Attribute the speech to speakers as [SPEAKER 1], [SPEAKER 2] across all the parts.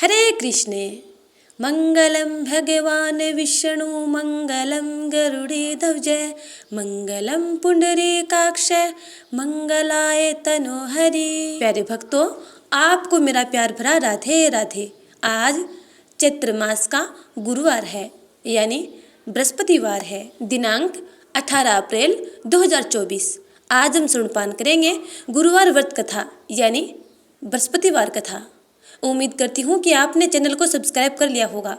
[SPEAKER 1] हरे कृष्णे। मंगलम भगवान विष्णु मंगलम गरुड़ध्वज मंगलम पुंडरीकाक्ष मंगलाय तनोहरि। प्यारे भक्तों, आपको मेरा प्यार भरा राधे राधे। आज चैत्र मास का गुरुवार है, यानी बृहस्पतिवार है। दिनांक 18 अप्रैल 2024। आज हम सुनपान करेंगे गुरुवार व्रत कथा, यानी बृहस्पतिवार कथा। उम्मीद करती हूँ कि आपने चैनल को सब्सक्राइब कर लिया होगा।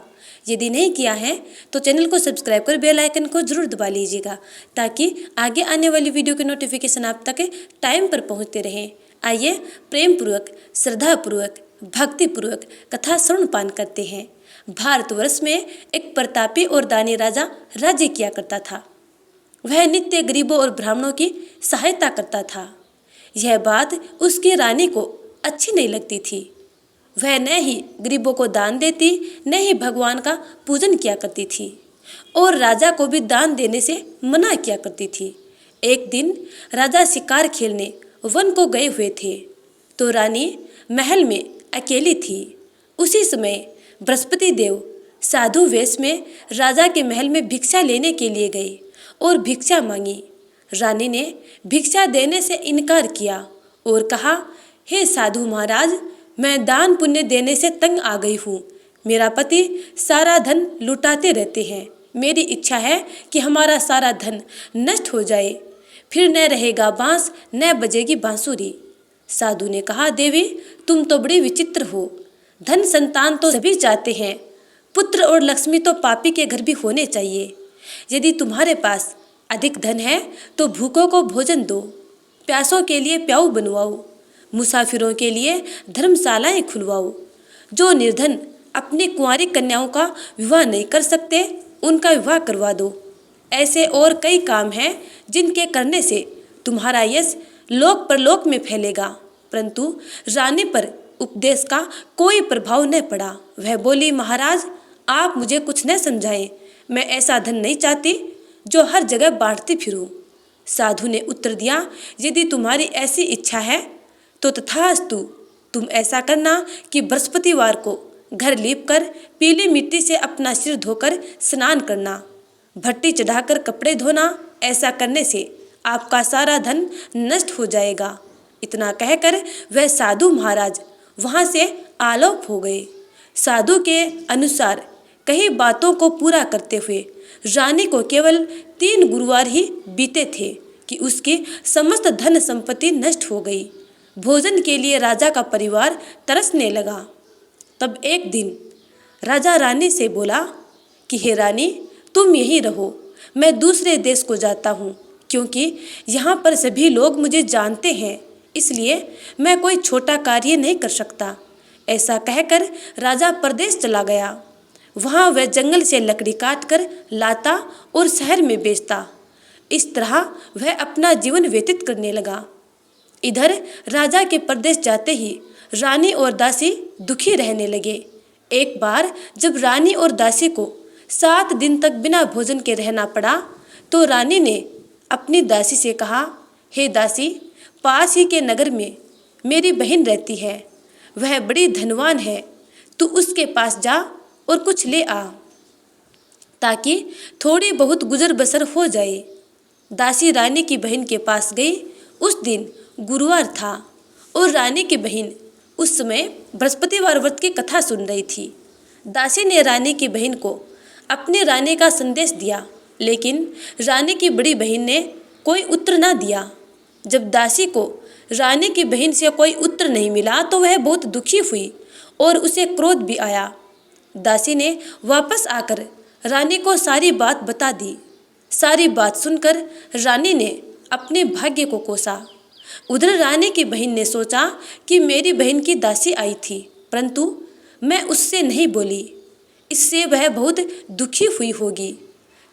[SPEAKER 1] यदि नहीं किया है तो चैनल को सब्सक्राइब कर बेल आइकन को जरूर दबा लीजिएगा, ताकि आगे आने वाली वीडियो के नोटिफिकेशन आप तक टाइम पर पहुँचते रहें। आइए प्रेम पूर्वक, श्रद्धा पूर्वक, भक्ति पूर्वक कथा श्रवणपान करते हैं। भारतवर्ष में एक प्रतापी और दानी राजा राज्य किया करता था। वह नित्य गरीबों और ब्राह्मणों की सहायता करता था। यह बात उसकी रानी को अच्छी नहीं लगती थी। वह न ही गरीबों को दान देती, न ही भगवान का पूजन किया करती थी, और राजा को भी दान देने से मना किया करती थी। एक दिन राजा शिकार खेलने वन को गए हुए थे, तो रानी महल में अकेली थी। उसी समय बृहस्पति देव साधु वेश में राजा के महल में भिक्षा लेने के लिए गए और भिक्षा मांगी। रानी ने भिक्षा देने से इनकार किया और कहा, हे साधु महाराज, मैं दान पुण्य देने से तंग आ गई हूँ। मेरा पति सारा धन लुटाते रहते हैं। मेरी इच्छा है कि हमारा सारा धन नष्ट हो जाए, फिर न रहेगा बांस, न बजेगी बांसुरी। साधु ने कहा, देवी, तुम तो बड़ी विचित्र हो। धन संतान तो सभी चाहते हैं, पुत्र और लक्ष्मी तो पापी के घर भी होने चाहिए। यदि तुम्हारे पास अधिक धन है तो भूखों को भोजन दो, प्यासों के लिए प्याऊ बनवाओ, मुसाफिरों के लिए धर्मशालाएं खुलवाओ। जो निर्धन अपनी कुंवारी कन्याओं का विवाह नहीं कर सकते, उनका विवाह करवा दो। ऐसे और कई काम हैं जिनके करने से तुम्हारा यश लोक परलोक में फैलेगा। परंतु रानी पर उपदेश का कोई प्रभाव न पड़ा। वह बोली, महाराज, आप मुझे कुछ न समझाएं। मैं ऐसा धन नहीं चाहती जो हर जगह बांटती फिरूं। साधु ने उत्तर दिया, यदि तुम्हारी ऐसी इच्छा है तो तथास्तु। तुम ऐसा करना कि बृहस्पतिवार को घर लीपकर पीली मिट्टी से अपना सिर धोकर स्नान करना, भट्टी चढ़ाकर कपड़े धोना। ऐसा करने से आपका सारा धन नष्ट हो जाएगा। इतना कहकर वह साधु महाराज वहाँ से आलोप हो गए। साधु के अनुसार कई बातों को पूरा करते हुए रानी को केवल 3 गुरुवार ही बीते थे कि उसकी समस्त धन संपत्ति नष्ट हो गई। भोजन के लिए राजा का परिवार तरसने लगा। तब एक दिन राजा रानी से बोला कि हे रानी, तुम यहीं रहो, मैं दूसरे देश को जाता हूँ, क्योंकि यहाँ पर सभी लोग मुझे जानते हैं, इसलिए मैं कोई छोटा कार्य नहीं कर सकता। ऐसा कहकर राजा परदेश चला गया। वहाँ वह जंगल से लकड़ी काटकर लाता और शहर में बेचता। इस तरह वह अपना जीवन व्यतीत करने लगा। इधर राजा के परदेश जाते ही रानी और दासी दुखी रहने लगे। एक बार जब रानी और दासी को 7 दिन तक बिना भोजन के रहना पड़ा, तो रानी ने अपनी दासी से कहा, हे दासी, पास ही के नगर में मेरी बहन रहती है, वह बड़ी धनवान है, तू उसके पास जा और कुछ ले आ, ताकि थोड़ी बहुत गुजर बसर हो जाए। दासी रानी की बहन के पास गई। उस दिन गुरुवार था और रानी की बहन उस समय बृहस्पतिवार व्रत की कथा सुन रही थी। दासी ने रानी की बहन को अपने रानी का संदेश दिया, लेकिन रानी की बड़ी बहन ने कोई उत्तर ना दिया। जब दासी को रानी की बहन से कोई उत्तर नहीं मिला तो वह बहुत दुखी हुई और उसे क्रोध भी आया। दासी ने वापस आकर रानी को सारी बात बता दी। सारी बात सुनकर रानी ने अपने भाग्य को कोसा। उधर रानी की बहन ने सोचा कि मेरी बहन की दासी आई थी, परंतु मैं उससे नहीं बोली, इससे वह बहुत दुखी हुई होगी।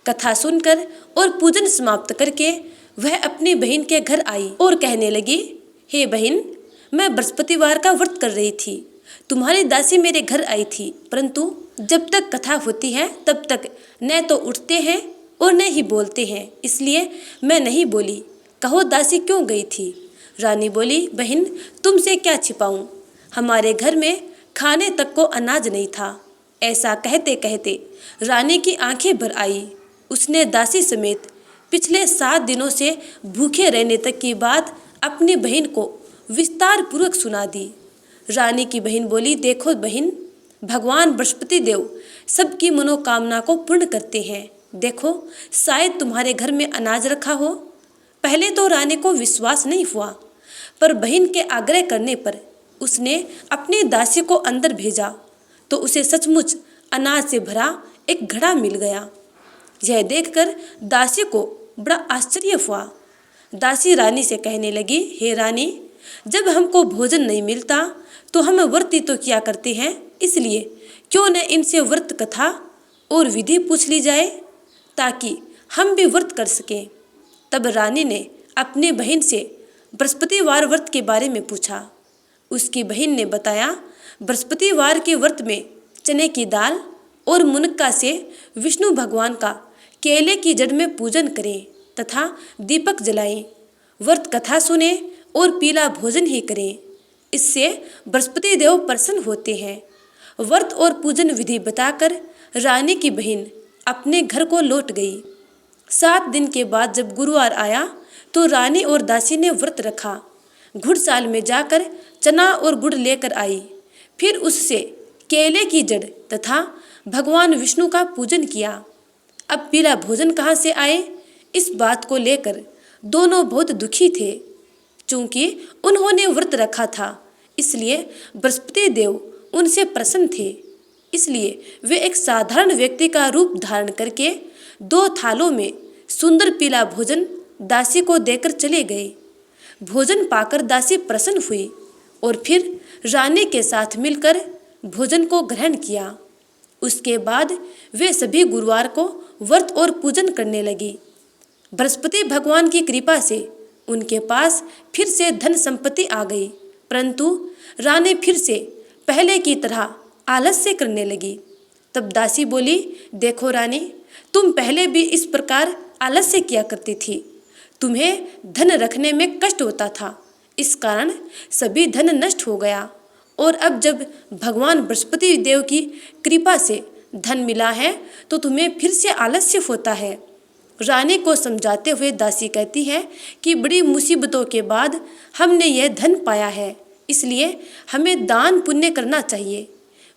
[SPEAKER 1] कथा सुनकर और पूजन समाप्त करके वह अपनी बहन के घर आई और कहने लगी, हे बहन, मैं बृहस्पतिवार का व्रत कर रही थी। तुम्हारी दासी मेरे घर आई थी, परंतु जब तक कथा होती है तब तक न तो उठते हैं और न ही बोलते हैं, इसलिए मैं नहीं बोली। कहो दासी क्यों गई थी? रानी बोली, बहन, तुमसे क्या छिपाऊं? हमारे घर में खाने तक को अनाज नहीं था। ऐसा कहते कहते रानी की आंखें भर आई। उसने दासी समेत पिछले 7 दिनों से भूखे रहने तक की बात अपनी बहन को विस्तार पूर्वक सुना दी। रानी की बहन बोली, देखो बहन, भगवान बृहस्पति देव सबकी मनोकामना को पूर्ण करते हैं। देखो, शायद तुम्हारे घर में अनाज रखा हो। पहले तो रानी को विश्वास नहीं हुआ, पर बहन के आग्रह करने पर उसने अपनी दासी को अंदर भेजा तो उसे सचमुच अनाज से भरा एक घड़ा मिल गया। यह देखकर दासी को बड़ा आश्चर्य हुआ। दासी रानी से कहने लगी, हे रानी, जब हमको भोजन नहीं मिलता तो हम व्रत तो किया करते हैं, इसलिए क्यों न इनसे व्रत कथा और विधि पूछ ली जाए ताकि हम भी व्रत कर सकें। तब रानी ने अपनी बहन से बृहस्पतिवार व्रत के बारे में पूछा। उसकी बहन ने बताया, बृहस्पतिवार के व्रत में चने की दाल और मुनक्का से विष्णु भगवान का केले की जड़ में पूजन करें तथा दीपक जलाएं, व्रत कथा सुने और पीला भोजन ही करें। इससे बृहस्पति देव प्रसन्न होते हैं। व्रत और पूजन विधि बताकर रानी की बहन अपने घर को लौट गई। 7 दिन के बाद जब गुरुवार आया तो रानी और दासी ने व्रत रखा। घुड़साल में जाकर चना और गुड़ लेकर आई। फिर उससे केले की जड़ तथा भगवान विष्णु का पूजन किया। अब पीला भोजन कहाँ से आए, इस बात को लेकर दोनों बहुत दुखी थे। चूंकि उन्होंने व्रत रखा था, इसलिए बृहस्पति देव उनसे प्रसन्न थे। इसलिए वे एक साधारण व्यक्ति का रूप धारण करके 2 थालों में सुंदर पीला भोजन दासी को देकर चले गए। भोजन पाकर दासी प्रसन्न हुई और फिर रानी के साथ मिलकर भोजन को ग्रहण किया। उसके बाद वे सभी गुरुवार को व्रत और पूजन करने लगी। बृहस्पति भगवान की कृपा से उनके पास फिर से धन संपत्ति आ गई, परंतु रानी फिर से पहले की तरह आलस्य करने लगी। तब दासी बोली, देखो रानी, तुम पहले भी इस प्रकार आलस्य किया करती थी। तुम्हें धन रखने में कष्ट होता था, इस कारण सभी धन नष्ट हो गया, और अब जब भगवान बृहस्पति देव की कृपा से धन मिला है तो तुम्हें फिर से आलस्य होता है। रानी को समझाते हुए दासी कहती है कि बड़ी मुसीबतों के बाद हमने यह धन पाया है, इसलिए हमें दान पुण्य करना चाहिए,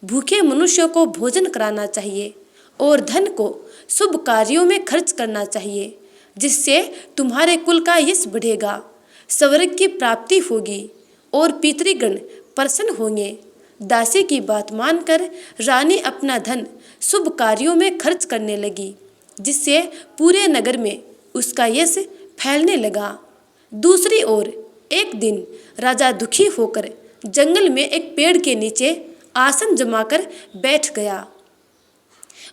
[SPEAKER 1] भूखे मनुष्यों को भोजन कराना चाहिए और धन को शुभ कार्यों में खर्च करना चाहिए, जिससे तुम्हारे कुल का यश बढ़ेगा, स्वर्ग की प्राप्ति होगी और पितृगण प्रसन्न होंगे। दासी की बात मानकर रानी अपना धन शुभ कार्यों में खर्च करने लगी, जिससे पूरे नगर में उसका यश फैलने लगा। दूसरी ओर एक दिन राजा दुखी होकर जंगल में एक पेड़ के नीचे आसन जमाकर बैठ गया।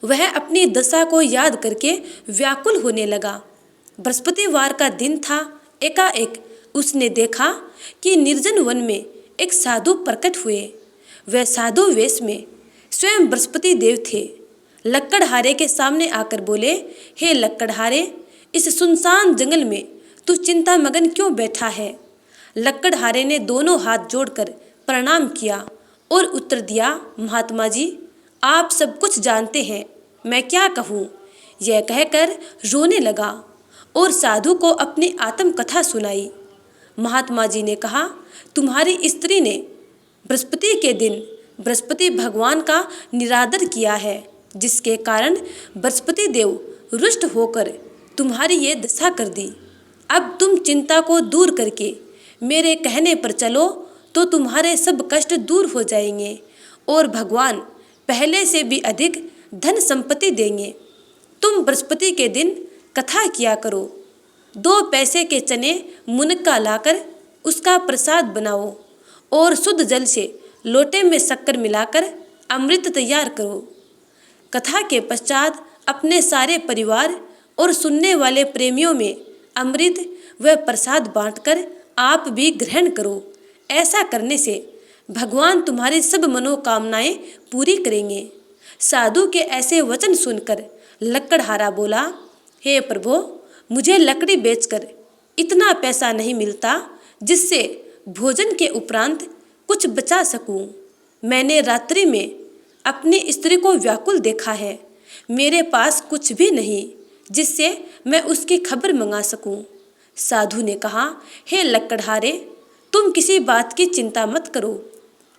[SPEAKER 1] वह अपनी दशा को याद करके व्याकुल होने लगा। बृहस्पतिवार का दिन था। एकाएक उसने देखा कि निर्जन वन में एक साधु प्रकट हुए। वह साधु वेश में स्वयं बृहस्पति देव थे। लक्कड़हारे के सामने आकर बोले, हे लक्कड़हारे, इस सुनसान जंगल में तू चिंता मगन क्यों बैठा है? लक्कड़हारे ने दोनों हाथ जोड़कर प्रणाम किया और उत्तर दिया, महात्मा जी, आप सब कुछ जानते हैं, मैं क्या कहूँ? यह कहकर रोने लगा और साधु को अपनी आत्मकथा सुनाई। महात्मा जी ने कहा, तुम्हारी स्त्री ने बृहस्पति के दिन बृहस्पति भगवान का निरादर किया है, जिसके कारण बृहस्पति देव रुष्ट होकर तुम्हारी ये दशा कर दी। अब तुम चिंता को दूर करके मेरे कहने पर चलो तो तुम्हारे सब कष्ट दूर हो जाएंगे और भगवान पहले से भी अधिक धन संपत्ति देंगे। तुम बृहस्पति के दिन कथा किया करो। 2 पैसे के चने मुनक्का लाकर उसका प्रसाद बनाओ और शुद्ध जल से लोटे में शक्कर मिलाकर अमृत तैयार करो। कथा के पश्चात अपने सारे परिवार और सुनने वाले प्रेमियों में अमृत व प्रसाद बांटकर आप भी ग्रहण करो। ऐसा करने से भगवान तुम्हारी सब मनोकामनाएं पूरी करेंगे। साधु के ऐसे वचन सुनकर लक्कड़हारा बोला, हे प्रभु, मुझे लकड़ी बेचकर इतना पैसा नहीं मिलता जिससे भोजन के उपरांत कुछ बचा सकूं। मैंने रात्रि में अपनी स्त्री को व्याकुल देखा है। मेरे पास कुछ भी नहीं जिससे मैं उसकी खबर मंगा सकूं। साधु ने कहा, हे लकड़हारे, तुम किसी बात की चिंता मत करो।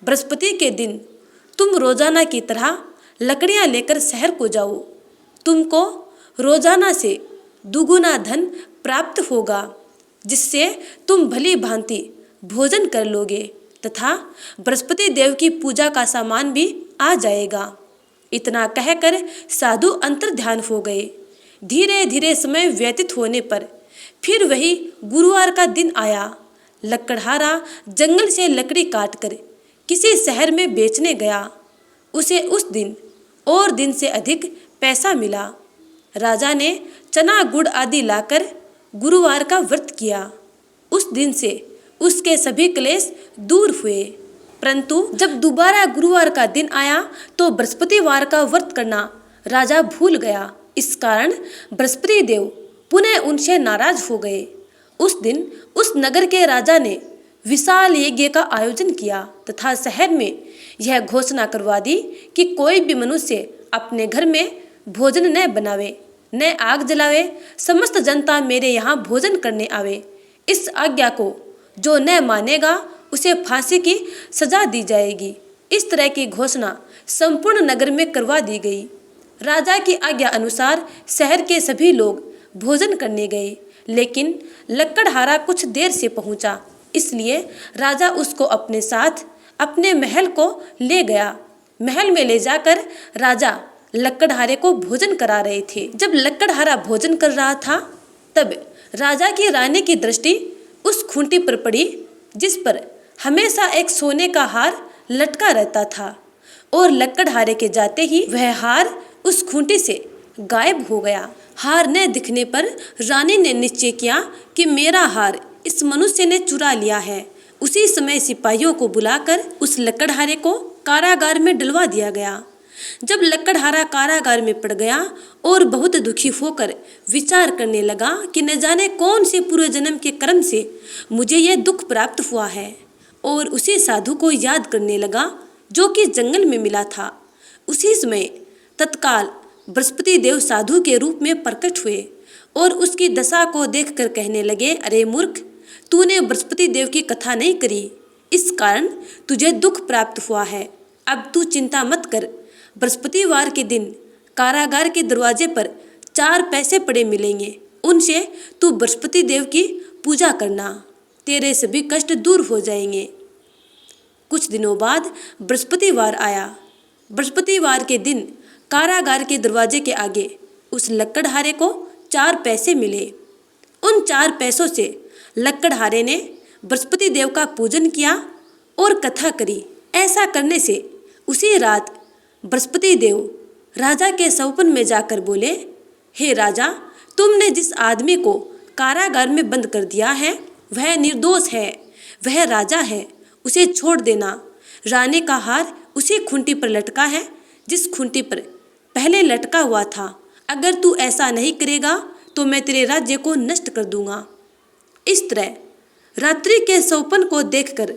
[SPEAKER 1] बृहस्पति के दिन तुम रोजाना की तरह लकड़ियां लेकर शहर को जाओ। तुमको रोजाना से दुगुना धन प्राप्त होगा, जिससे तुम भली भांति भोजन कर लोगे तथा बृहस्पति देव की पूजा का सामान भी आ जाएगा। इतना कहकर साधु अंतर्ध्यान हो गए। धीरे धीरे समय व्यतीत होने पर फिर वही गुरुवार का दिन आया। लकड़हारा जंगल से लकड़ी काटकर किसी शहर में बेचने गया। उसे उस दिन और दिन से अधिक पैसा मिला। राजा ने चना गुड़ आदि लाकर गुरुवार का व्रत किया। उस दिन से उसके सभी क्लेश दूर हुए। परंतु जब दोबारा गुरुवार का दिन आया तो बृहस्पतिवार का व्रत करना राजा भूल गया। इस कारण बृहस्पति देव पुनः उनसे नाराज हो गए। उस दिन उस नगर के राजा ने विशाल यज्ञ का आयोजन किया तथा शहर में यह घोषणा करवा दी कि कोई भी मनुष्य अपने घर में भोजन न बनावे, न आग जलावे। समस्त जनता मेरे यहाँ भोजन करने आवे। इस आज्ञा को जो न मानेगा उसे फांसी की सजा दी जाएगी। इस तरह की घोषणा संपूर्ण नगर में करवा दी गई। राजा की आज्ञा अनुसार शहर के सभी लोग भोजन करने गए, लेकिन लकड़हारा कुछ देर से पहुंचा, इसलिए राजा उसको अपने साथ अपने महल को ले गया। महल में ले जाकर राजा लकड़हारे को भोजन करा रहे थे। जब लकड़हारा भोजन कर रहा था तब राजा की रानी की दृष्टि उस खूंटी पर पड़ी जिस पर हमेशा एक सोने का हार लटका रहता था, और लकड़हारे के जाते ही वह हार उस खूंटी से गायब हो गया। हार न दिखने पर रानी ने निश्चय किया कि मेरा हार इस मनुष्य ने चुरा लिया है। उसी समय सिपाहियों को बुलाकर उस लकड़हारे को कारागार में डलवा दिया गया। जब लकड़हारा कारागार में पड़ गया और बहुत दुखी होकर विचार करने लगा कि न जाने कौन से पूर्व जन्म के कर्म से मुझे यह दुख प्राप्त हुआ है, और उसी साधु को याद करने लगा जो कि जंगल में मिला था। उसी समय तत्काल बृहस्पति देव साधु के रूप में प्रकट हुए और उसकी दशा को देखकर कहने लगे, अरे मूर्ख, तूने बृहस्पति देव की कथा नहीं करी, इस कारण तुझे दुख प्राप्त हुआ है। अब तू चिंता मत कर। बृहस्पतिवार के दिन कारागार के दरवाजे पर 4 पैसे पड़े मिलेंगे, उनसे तू बृहस्पति देव की पूजा करना, तेरे सभी कष्ट दूर हो जाएंगे। कुछ दिनों बाद बृहस्पतिवार आया। बृहस्पतिवार के दिन कारागार के दरवाजे के आगे उस लकड़हारे को 4 पैसे मिले। उन 4 पैसों से लकड़हारे ने बृहस्पति देव का पूजन किया और कथा करी। ऐसा करने से उसी रात बृहस्पति देव राजा के सौपन में जाकर बोले, हे राजा, तुमने जिस आदमी को कारागार में बंद कर दिया है वह निर्दोष है, वह राजा है, उसे छोड़ देना। रानी का हार उसी खूंटी पर लटका है जिस खूंटी पर पहले लटका हुआ था। अगर तू ऐसा नहीं करेगा तो मैं तेरे राज्य को नष्ट कर दूंगा। इस तरह रात्रि के सौपन को देखकर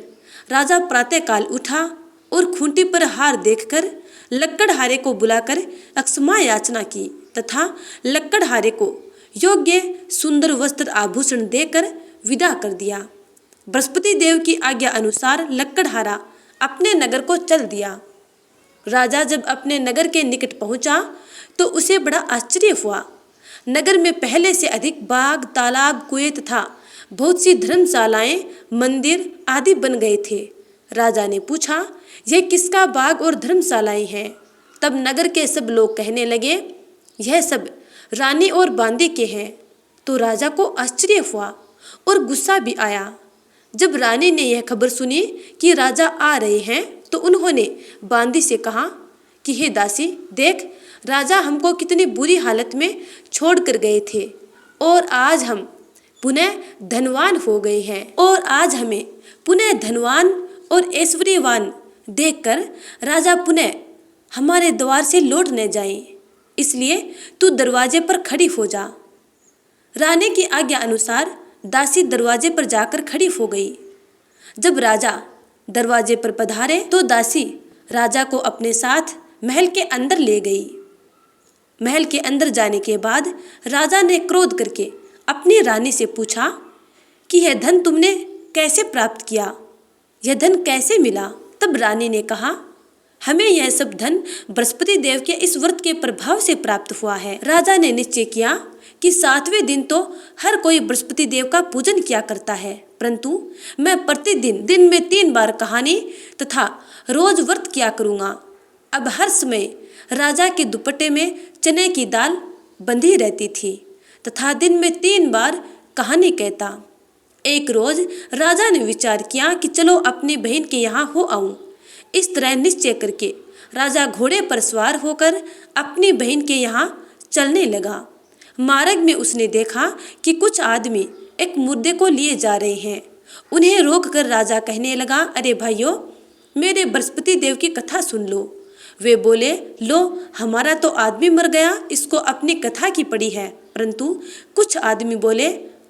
[SPEAKER 1] राजा प्रातःकाल उठा और खूंटी पर हार देखकर लकड़हारे को बुलाकर अक्षमा याचना की तथा लकड़हारे को योग्य सुंदर वस्त्र आभूषण देकर विदा कर दिया। बृहस्पति देव की आज्ञा अनुसार लकड़हारा अपने नगर को चल दिया। राजा जब अपने नगर के निकट पहुंचा तो उसे बड़ा आश्चर्य हुआ। नगर में पहले से अधिक बाग, तालाब, कुएं तथा बहुत सी धर्मशालाएं, मंदिर आदि बन गए थे। राजा ने पूछा, यह किसका बाग और धर्मशालाएं हैं? तब नगर के सब लोग कहने लगे, यह सब रानी और बांदी के हैं। तो राजा को आश्चर्य हुआ और गुस्सा भी आया। जब रानी ने यह खबर सुनी कि राजा आ रहे हैं तो उन्होंने बांदी से कहा कि हे दासी, देख, राजा हमको कितनी बुरी हालत में छोड़ कर गए थे और आज हम पुनः धनवान हो गए हैं, और आज हमें पुनः धनवान और ऐश्वर्यवान देखकर राजा पुनः हमारे द्वार से लौट न जाए, इसलिए तू दरवाजे पर खड़ी हो जा। रानी की आज्ञा अनुसार दासी दरवाजे पर जाकर खड़ी हो गई। जब राजा दरवाजे पर पधारे तो दासी राजा को अपने साथ महल के अंदर ले गई। महल के अंदर जाने के बाद राजा ने क्रोध करके अपनी रानी से पूछा कि यह धन तुमने कैसे प्राप्त किया, यह धन कैसे मिला। तब रानी ने कहा, हमें यह सब धन बृहस्पति देव के इस व्रत के प्रभाव से प्राप्त हुआ है। राजा ने निश्चय किया कि 7वें दिन तो हर कोई बृहस्पति देव का पूजन किया करता है, परंतु मैं प्रतिदिन दिन में 3 बार कहानी तथा रोज व्रत किया करूँगा। अब हर समय राजा के दुपट्टे में चने की दाल बंधी रहती थी तथा दिन में 3 बार कहानी कहता। एक रोज राजा ने विचार किया कि चलो अपनी बहन के यहाँ हो आऊं। इस तरह निश्चय करके राजा घोड़े पर सवार होकर अपनी बहन के यहाँ चलने लगा। मार्ग में उसने देखा कि कुछ आदमी एक मुर्दे को लिए जा रहे हैं। उन्हें रोककर राजा कहने लगा, अरे भाइयों, मेरे बृहस्पति देव की कथा सुन लो। वे बोले, लो, हमारा तो आदमी मर गया, इसको अपनी कथा की पड़ी है। परंतु कुछ आदमी बोले,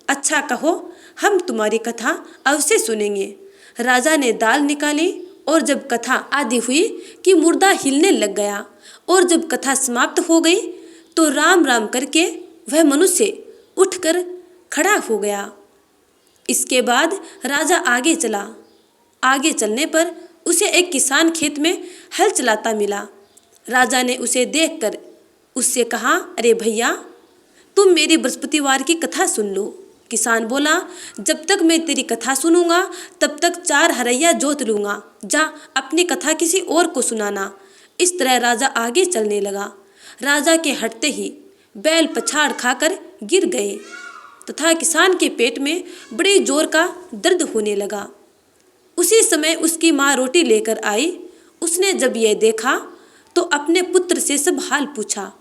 [SPEAKER 1] अच्छा कहो, हम तुम्हारी कथा अवश्य सुनेंगे। राजा ने दाल निकाली और जब कथा आदि हुई कि मुर्दा हिलने लग गया और जब कथा समाप्त हो गई तो राम राम करके वह मनुष्य उठकर खड़ा हो गया। इसके बाद राजा आगे चला। आगे चलने पर उसे एक किसान खेत में हल चलाता मिला। राजा ने उसे देखकर उससे कहा, अरे भैया, तुम मेरी बृहस्पतिवार की कथा सुन लो। किसान बोला, जब तक मैं तेरी कथा सुनूंगा तब तक 4 हरैया जोत लूंगा, जा अपनी कथा किसी और को सुनाना। इस तरह राजा आगे चलने लगा। राजा के हटते ही बैल पछाड़ खाकर गिर गए तथा किसान के पेट में बड़ी जोर का दर्द होने लगा। उसी समय उसकी माँ रोटी लेकर आई। उसने जब यह देखा तो अपने पुत्र से सब हाल पूछा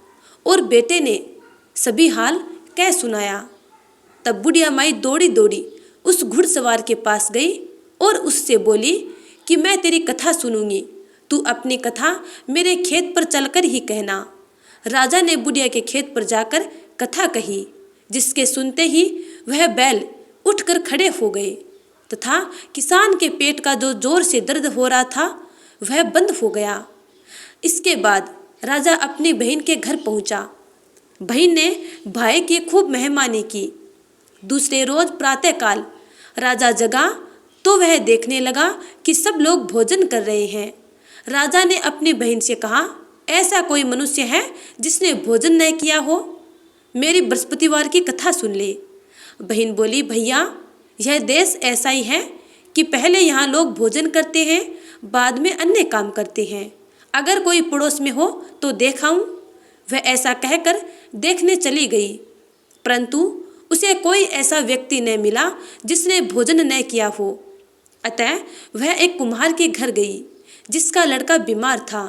[SPEAKER 1] और बेटे ने सभी हाल कह सुनाया। तब बुढ़िया माई दौड़ी दौड़ी उस घुड़सवार के पास गई और उससे बोली कि मैं तेरी कथा सुनूंगी, तू अपनी कथा मेरे खेत पर चलकर ही कहना। राजा ने बुढ़िया के खेत पर जाकर कथा कही, जिसके सुनते ही वह बैल उठकर खड़े हो गए तथा किसान के पेट का जो जोर से दर्द हो रहा था वह बंद हो गया। इसके बाद राजा अपनी बहन के घर पहुंचा। बहन ने भाई की खूब मेहमानी की। दूसरे रोज प्रातःकाल राजा जगा तो वह देखने लगा कि सब लोग भोजन कर रहे हैं। राजा ने अपनी बहन से कहा, ऐसा कोई मनुष्य है जिसने भोजन न किया हो? मेरी बृहस्पतिवार की कथा सुन ले। बहन बोली, भैया, यह देश ऐसा ही है कि पहले यहाँ लोग भोजन करते हैं, बाद में अन्य काम करते हैं। अगर कोई पड़ोस में हो तो देखाऊं। वह ऐसा कहकर देखने चली गई, परंतु उसे कोई ऐसा व्यक्ति न मिला जिसने भोजन न किया हो। अतः वह एक कुम्हार के घर गई जिसका लड़का बीमार था।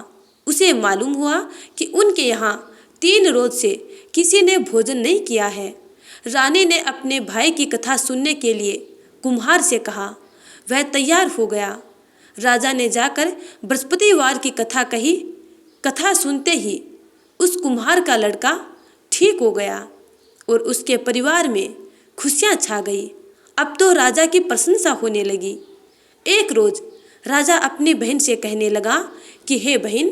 [SPEAKER 1] उसे मालूम हुआ कि उनके यहाँ 3 रोज से किसी ने भोजन नहीं किया है। रानी ने अपने भाई की कथा सुनने के लिए कुम्हार से कहा। वह तैयार हो गया। राजा ने जाकर बृहस्पतिवार की कथा कही। कथा सुनते ही उस कुम्हार का लड़का ठीक हो गया और उसके परिवार में खुशियाँ छा गई। अब तो राजा की प्रशंसा होने लगी। एक रोज राजा अपनी बहन से कहने लगा कि हे बहन,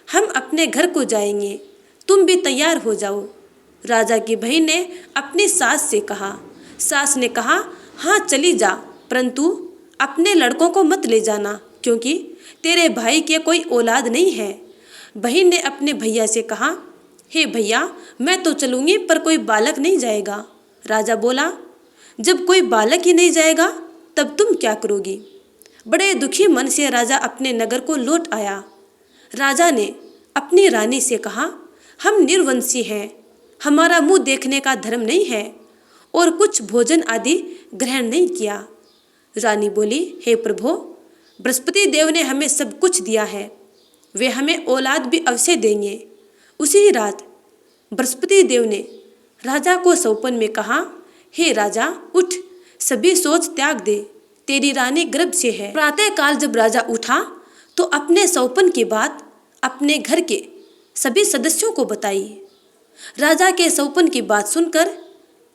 [SPEAKER 1] हम अपने घर को जाएंगे, तुम भी तैयार हो जाओ। राजा की बहन ने अपनी सास से कहा। सास ने कहा, हाँ चली जा, परंतु अपने लड़कों को मत ले जाना, क्योंकि तेरे भाई के कोई औलाद नहीं है। बहन ने अपने भैया से कहा, हे भैया, मैं तो चलूँगी पर कोई बालक नहीं जाएगा। राजा बोला, जब कोई बालक ही नहीं जाएगा तब तुम क्या करोगी? बड़े दुखी मन से राजा अपने नगर को लौट आया। राजा ने अपनी रानी से कहा, हम निर्वंशी हैं, हमारा मुंह देखने का धर्म नहीं है और कुछ भोजन आदि ग्रहण नहीं किया। रानी बोली, हे प्रभु, बृहस्पति देव ने हमें सब कुछ दिया है, वे हमें औलाद भी अवश्य देंगे। उसी रात बृहस्पति देव ने राजा को सौपन में कहा, हे राजा, उठ, सभी सोच त्याग दे, तेरी रानी गर्भ से है। प्रातःकाल जब राजा उठा तो अपने सौपन की बात अपने घर के सभी सदस्यों को बताई। राजा के सौपन की बात सुनकर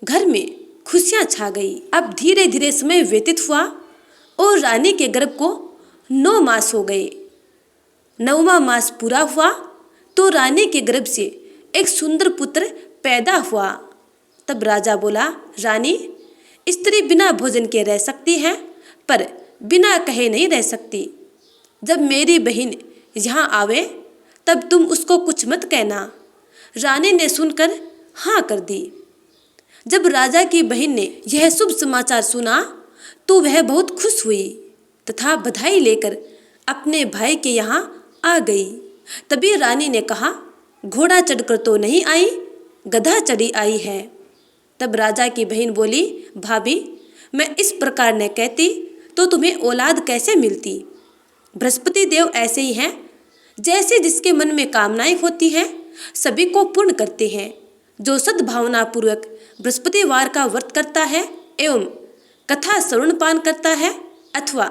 [SPEAKER 1] घर में खुशियाँ छा गई। अब धीरे धीरे समय व्यतीत हुआ और रानी के गर्भ को 9 मास हो गए। 9वां मास पूरा हुआ तो रानी के गर्भ से एक सुंदर पुत्र पैदा हुआ। तब राजा बोला, रानी, स्त्री बिना भोजन के रह सकती है, पर बिना कहे नहीं रह सकती। जब मेरी बहन यहाँ आवे तब तुम उसको कुछ मत कहना। रानी ने सुनकर हाँ कर दी। जब राजा की बहन ने यह शुभ समाचार सुना तो वह बहुत खुश हुई तथा बधाई लेकर अपने भाई के यहाँ आ गई। तभी रानी ने कहा, घोड़ा चढ़कर तो नहीं आई, गधा चढ़ी आई है। तब राजा की बहन बोली, भाभी, मैं इस प्रकार न कहती तो तुम्हें औलाद कैसे मिलती। बृहस्पति देव ऐसे ही हैं, जैसे जिसके मन में कामनाएं होती हैं सभी को पूर्ण करते हैं। जो सद्भावना पूर्वक बृहस्पतिवार का व्रत करता है एवं कथा श्रवण पान करता है अथवा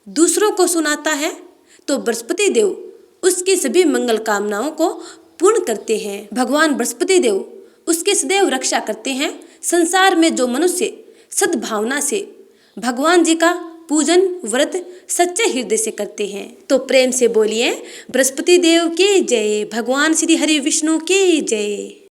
[SPEAKER 1] दूसरों को सुनाता है तो बृहस्पति देव उसकी सभी मंगल कामनाओं को पूर्ण करते हैं। भगवान बृहस्पति देव उसके सदैव रक्षा करते हैं। संसार में जो मनुष्य सद्भावना से भगवान जी का पूजन व्रत सच्चे हृदय से करते हैं तो प्रेम से बोलिए, बृहस्पति देव की जय, भगवान श्री हरि विष्णु की जय।